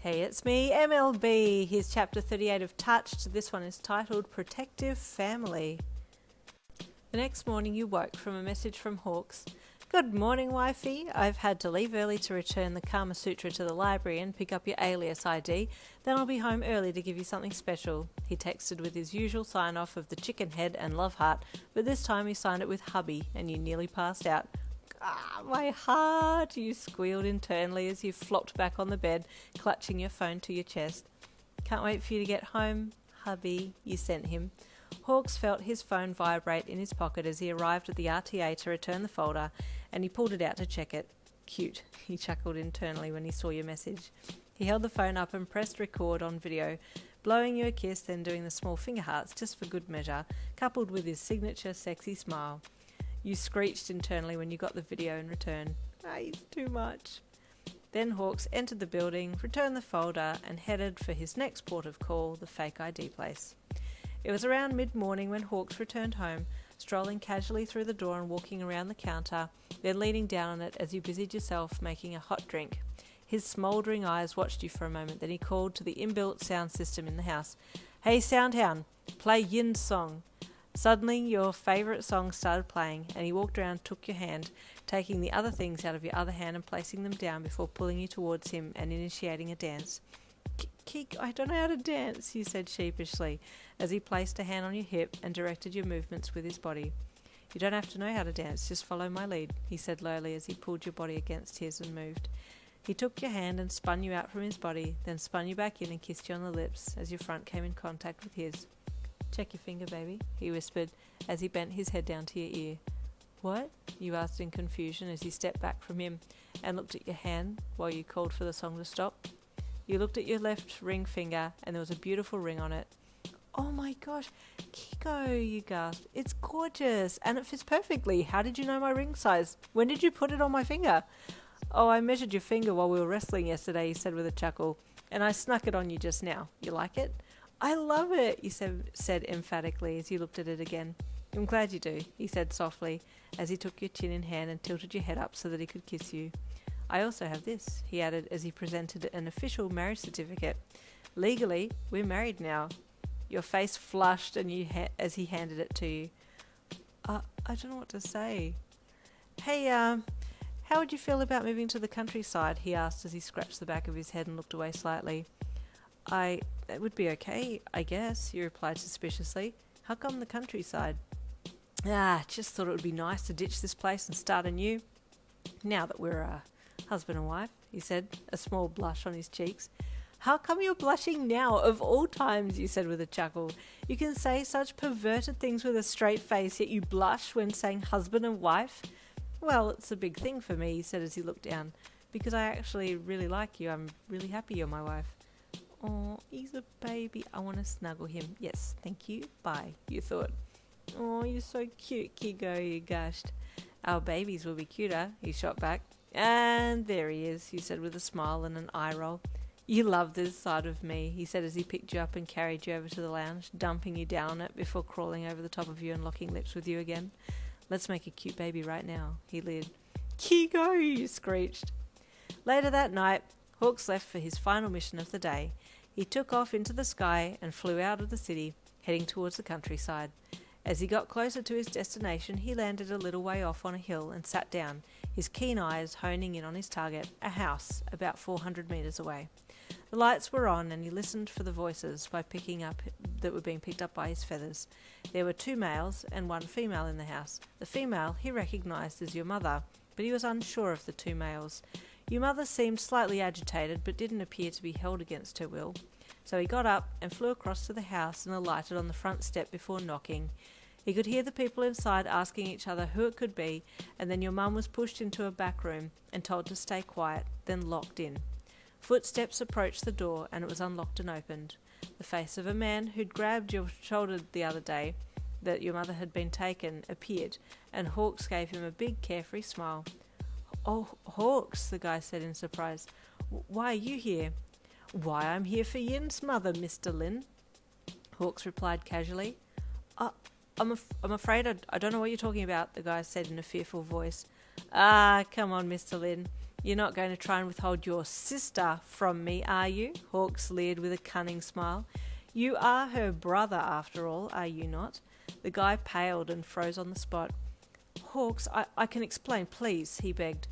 Hey, it's me, MLB. Here's chapter 38 of Touched. This one is titled Protective Family. The next morning you woke from a message from Hawks. Good morning, wifey. I've had to leave early to return the Kama Sutra to the library and pick up your alias ID. Then I'll be home early to give you something special. He texted with his usual sign-off of the chicken head and love heart, but this time he signed it with hubby and you nearly passed out. Ah, my heart, you squealed internally as you flopped back on the bed, clutching your phone to your chest. Can't wait for you to get home, hubby, you sent him. Hawks felt his phone vibrate in his pocket as he arrived at the RTA to return the folder, and he pulled it out to check it. Cute, he chuckled internally when he saw your message. He held the phone up and pressed record on video, blowing you a kiss, then doing the small finger hearts just for good measure, coupled with his signature sexy smile. You screeched internally when you got the video in return. He's too much. Then Hawks entered the building, returned the folder, and headed for his next port of call, the fake ID place. It was around mid-morning when Hawks returned home, strolling casually through the door and walking around the counter, then leaning down on it as you busied yourself making a hot drink. His smouldering eyes watched you for a moment, then he called to the inbuilt sound system in the house. Hey, Soundhound, play Yin's song. Suddenly, your favourite song started playing, and he walked around, took your hand, taking the other things out of your other hand and placing them down before pulling you towards him and initiating a dance. Keek, I don't know how to dance, you said sheepishly, as he placed a hand on your hip and directed your movements with his body. You don't have to know how to dance, just follow my lead, he said lowly as he pulled your body against his and moved. He took your hand and spun you out from his body, then spun you back in and kissed you on the lips as your front came in contact with his. Check your finger, baby, he whispered as he bent his head down to your ear. What? You asked in confusion as he stepped back from him and looked at your hand while you called for the song to stop. You looked at your left ring finger and there was a beautiful ring on it. Oh my gosh, Keigo, you gasped. It's gorgeous and it fits perfectly. How did you know my ring size? When did you put it on my finger? Oh, I measured your finger while we were wrestling yesterday, he said with a chuckle, and I snuck it on you just now. You like it? I love it, you said emphatically as you looked at it again. I'm glad you do, he said softly as he took your chin in hand and tilted your head up so that he could kiss you. I also have this, he added as he presented an official marriage certificate. Legally, we're married now. Your face flushed and as he handed it to you. I don't know what to say. Hey, how would you feel about moving to the countryside? He asked as he scratched the back of his head and looked away slightly. That would be okay, I guess, you replied suspiciously. How come the countryside? Just thought it would be nice to ditch this place and start anew. Now that we're husband and wife, he said, a small blush on his cheeks. How come you're blushing now, of all times, you said with a chuckle. You can say such perverted things with a straight face, yet you blush when saying husband and wife? Well, it's a big thing for me, he said as he looked down, because I actually really like you. I'm really happy you're my wife. Oh, he's a baby. I want to snuggle him. Yes, thank you. Bye, you thought. Oh, you're so cute, Keigo, you gushed. Our babies will be cuter, he shot back. And there he is, you said with a smile and an eye roll. You love this side of me, he said as he picked you up and carried you over to the lounge, dumping you down on it before crawling over the top of you and locking lips with you again. Let's make a cute baby right now, he leered. Keigo, you screeched. Later that night, Hawks left for his final mission of the day. He took off into the sky and flew out of the city, heading towards the countryside. As he got closer to his destination, he landed a little way off on a hill and sat down, his keen eyes honing in on his target, a house about 400 metres away. The lights were on and he listened for the voices that were being picked up by his feathers. There were 2 males and 1 female in the house. The female he recognised as your mother, but he was unsure of the 2 males. Your mother seemed slightly agitated but didn't appear to be held against her will. So he got up and flew across to the house and alighted on the front step before knocking. He could hear the people inside asking each other who it could be, and then your mum was pushed into a back room and told to stay quiet, then locked in. Footsteps approached the door and it was unlocked and opened. The face of a man who'd grabbed your shoulder the other day that your mother had been taken appeared, and Hawks gave him a big carefree smile. Oh, Hawks, the guy said in surprise. Why are you here? Why, I'm here for Yin's mother, Mr. Lin. Hawks replied casually. I'm afraid I don't know what you're talking about, the guy said in a fearful voice. Come on, Mr. Lin. You're not going to try and withhold your sister from me, are you? Hawks leered with a cunning smile. You are her brother, after all, are you not? The guy paled and froze on the spot. Hawks, I can explain, please, he begged.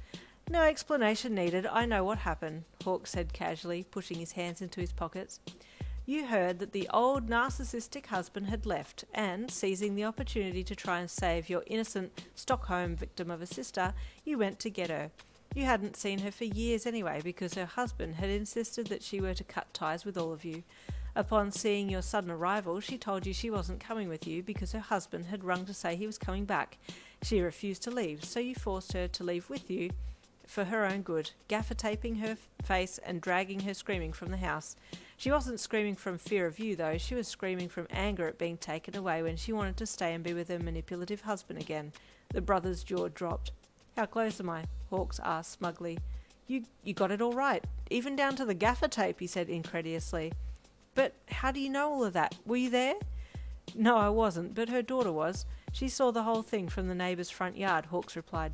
No explanation needed. I know what happened, Hawks said casually, pushing his hands into his pockets. You heard that the old narcissistic husband had left, and, seizing the opportunity to try and save your innocent Stockholm victim of a sister, you went to get her. You hadn't seen her for years anyway, because her husband had insisted that she were to cut ties with all of you. Upon seeing your sudden arrival, she told you she wasn't coming with you because her husband had rung to say he was coming back. She refused to leave, so you forced her to leave with you for her own good, gaffer-taping her face and dragging her screaming from the house. She wasn't screaming from fear of you, though. She was screaming from anger at being taken away when she wanted to stay and be with her manipulative husband again. The brother's jaw dropped. How close am I? Hawks asked smugly. You got it all right, even down to the gaffer tape, he said incredulously. But how do you know all of that? Were you there? No, I wasn't, but her daughter was. She saw the whole thing from the neighbour's front yard, Hawks replied.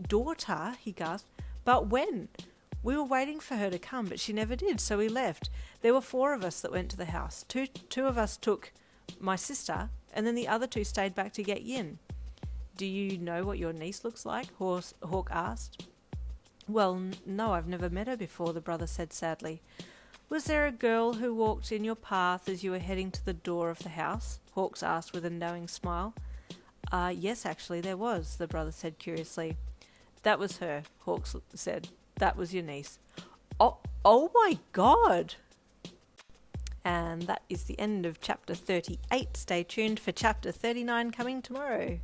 Daughter? He gasped. But when? We were waiting for her to come, but she never did, so we left. There were 4 of us that went to the house. Two of us took my sister, and then the other 2 stayed back to get Yin. Do you know what your niece looks like? Hawk asked. Well, no, I've never met her before, the brother said sadly. Was there a girl who walked in your path as you were heading to the door of the house? Hawks asked with a knowing smile. Yes, actually, there was, the brother said curiously. That was her, Hawks said. That was your niece. Oh my God! And that is the end of chapter 38. Stay tuned for chapter 39 coming tomorrow.